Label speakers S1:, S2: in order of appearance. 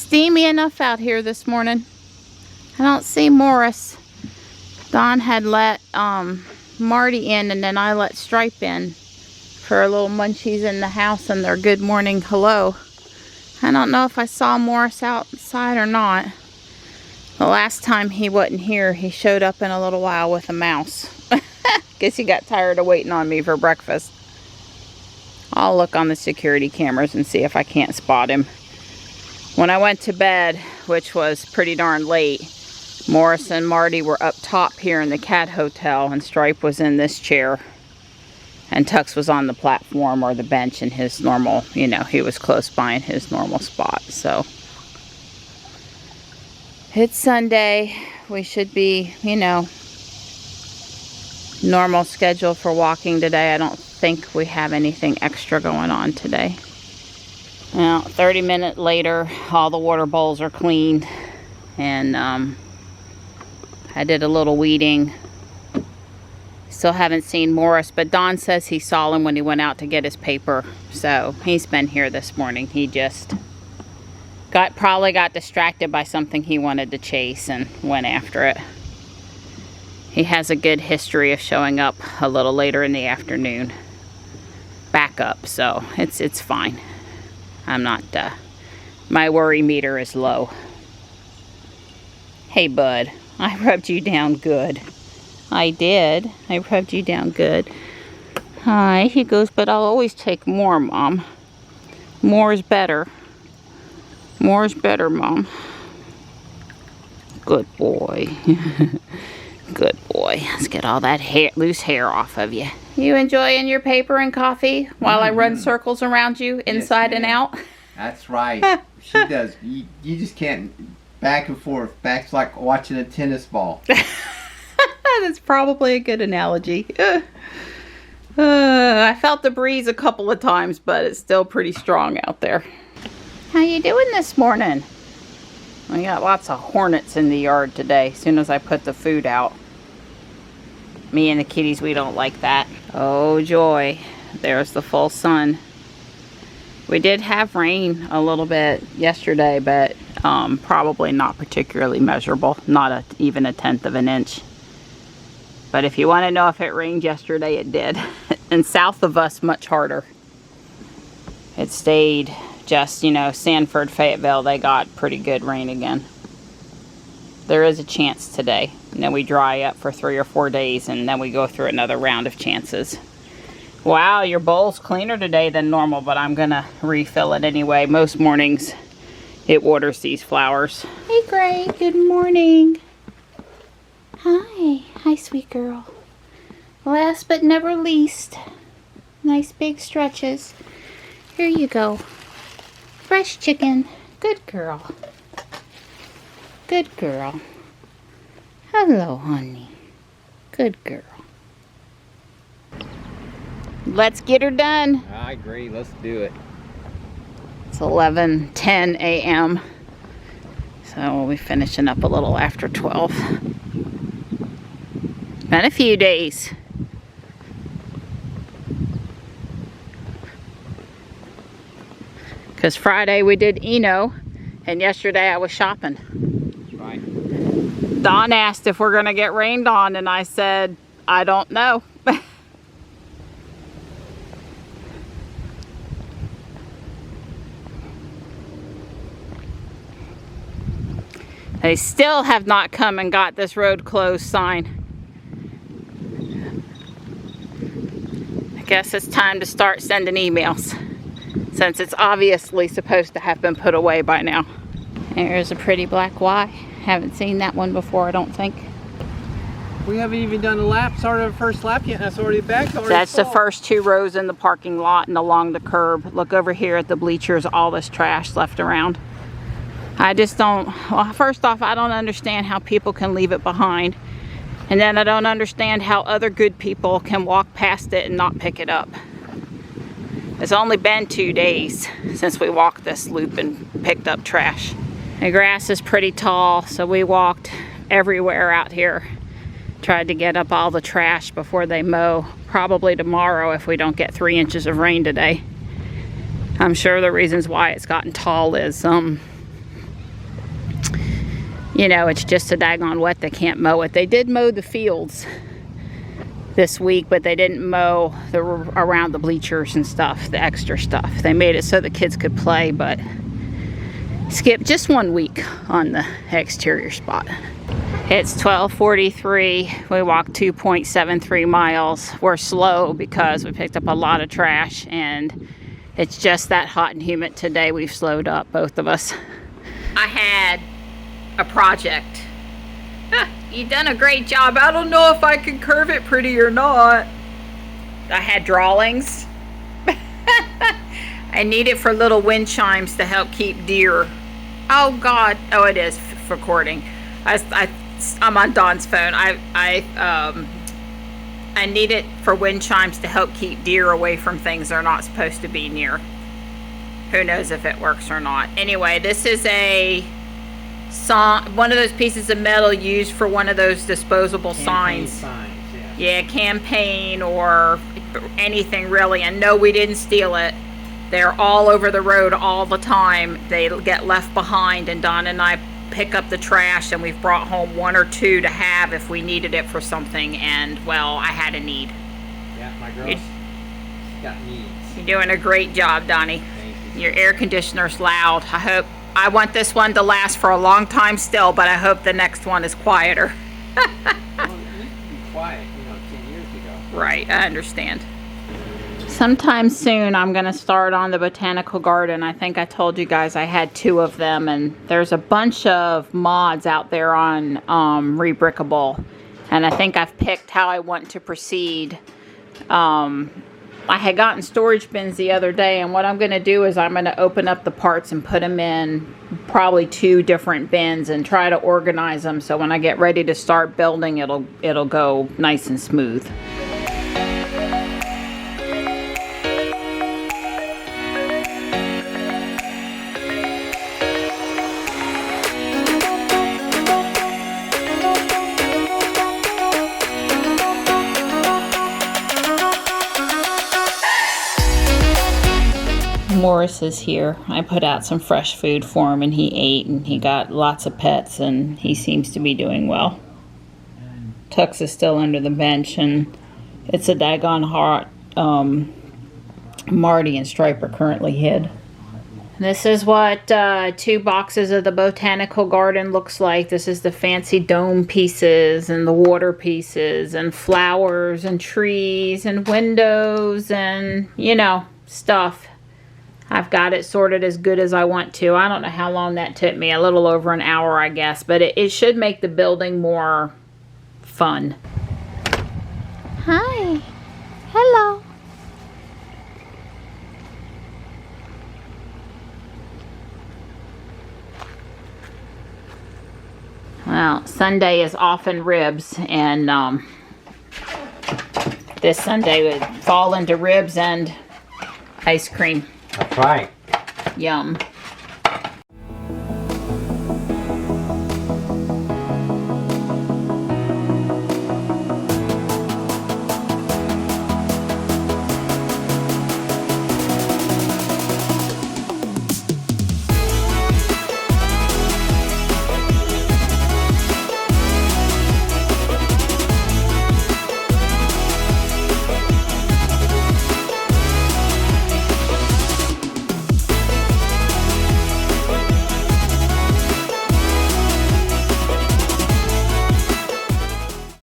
S1: steamy enough out here this morning. I don't see Morris. Don had let Marty in, and then I let Stripe in for a little munchies in the house and their good morning hello. I don't know if I saw Morris outside or not. The last time he wasn't here, he showed up in a little while with a mouse. Guess he got tired of waiting on me for breakfast. I'll look on the security cameras and see if I can't spot him. When I went to bed, which was pretty darn late, Morris and Marty were up top here in the cat hotel, and Stripe was in this chair. And Tux was on the platform or the bench in his normal, you know, he was close by in his normal spot. So it's Sunday. We should be, you know, normal schedule for walking today. I don't think we have anything extra going on today. Now, 30 minutes later, all the water bowls are cleaned, and I did a little weeding. Still haven't seen Morris, but Don says he saw him when he went out to get his paper, so he's been here this morning. He just probably got distracted by something he wanted to chase and went after it. He has a good history of showing up a little later in the afternoon. Back up, so it's fine. I'm not, my worry meter is low. Hey, bud, I rubbed you down good. I did. I rubbed you down good. Hi, he goes, but I'll always take more, Mom. More's better. More's better, Mom. Good boy. Good boy. Let's get all that hair, loose hair off of you. You enjoying your paper and coffee while I run circles around you inside and out?
S2: That's right. She does. You just can't back and forth. Back's like watching a tennis ball.
S1: That's probably a good analogy. I felt the breeze a couple of times, but it's still pretty strong out there. How you doing this morning? We got lots of hornets in the yard today, as soon as I put the food out. Me and the kitties, we don't like that. Oh joy, there's the full sun. We did have rain a little bit yesterday, but probably not particularly measurable. Not even a tenth of an inch. But if you want to know if it rained yesterday, it did. And south of us, much harder. It stayed just, you know, Sanford, Fayetteville, they got pretty good rain again. There is a chance today. And then we dry up for 3 or 4 days, and then we go through another round of chances. Wow, your bowl's cleaner today than normal, but I'm going to refill it anyway. Most mornings, it waters these flowers. Hey, Gray. Good morning. Hi. Hi, sweet girl. Last but never least, nice big stretches. Here you go. Fresh chicken. Good girl. Good girl. Hello, honey. Good girl. Let's get her done.
S2: I agree. Let's do it.
S1: It's 11:10 a.m. So we'll be finishing up a little after 12. Been a few days. Because Friday we did Eno, and yesterday I was shopping.
S2: Right.
S1: Don asked if we're going to get rained on, and I said, I don't know. They still have not come and got this road closed sign. I guess it's time to start sending emails, since it's obviously supposed to have been put away by now. There's a pretty black Y. Haven't seen that one before, I don't think.
S2: We haven't even done a lap, started our first lap yet, and that's already back.
S1: That's the first 2 rows in the parking lot and along the curb. Look over here at the bleachers, all this trash left around. I just don't, well, first off, I don't understand how people can leave it behind. And then I don't understand how other good people can walk past it and not pick it up. It's only been 2 days since we walked this loop and picked up trash. The grass is pretty tall, so we walked everywhere out here. Tried to get up all the trash before they mow. Probably tomorrow if we don't get 3 inches of rain today. I'm sure the reasons why it's gotten tall is you know, it's just so daggone wet they can't mow it. They did mow the fields this week, but they didn't mow around the bleachers and stuff, the extra stuff. They made it so the kids could play, but skipped just 1 week on the exterior spot. It's 12:43. We walked 2.73 miles. We're slow because we picked up a lot of trash, and it's just that hot and humid today. We've slowed up, both of us. I had a project. You've done a great job. I don't know if I can curve it pretty or not. I had drawings. I need it for little wind chimes to help keep deer. Oh God. Oh, it is recording. I'm on Dawn's phone. I need it for wind chimes to help keep deer away from things they're not supposed to be near. Who knows if it works or not. Anyway, this is one of those pieces of metal used for one of those disposable signs. Yeah, campaign or anything really. And no, we didn't steal it. They're all over the road all the time. They get left behind, and Don and I pick up the trash, and we've brought home 1 or 2 to have if we needed it for something. And well, I had a need.
S2: Yeah, my girl's got needs.
S1: You're doing a great job, Donnie.
S2: Thank you.
S1: Your air conditioner's loud. I want this one to last for a long time still, but I hope the next one is quieter.
S2: Well, it used to be quiet, 10 years ago.
S1: Right, I understand. Sometime soon I'm going to start on the botanical garden. I think I told you guys I had 2 of them, and there's a bunch of mods out there on Rebrickable, and I think I've picked how I want to proceed. I had gotten storage bins the other day, and what I'm going to do is I'm going to open up the parts and put them in probably 2 different bins and try to organize them so when I get ready to start building, it'll go nice and smooth. Morris is here. I put out some fresh food for him, and he ate, and he got lots of pets, and he seems to be doing well. Tux is still under the bench, and it's a daggone hot. Marty and Stripe are currently hid. This is what 2 boxes of the botanical garden looks like. This is the fancy dome pieces and the water pieces and flowers and trees and windows and, stuff. I've got it sorted as good as I want to. I don't know how long that took me. A little over an hour, I guess. But it should make the building more fun. Hi. Hello. Well, Sunday is often ribs. And this Sunday would fall into ribs and ice cream.
S2: That's right.
S1: Yum.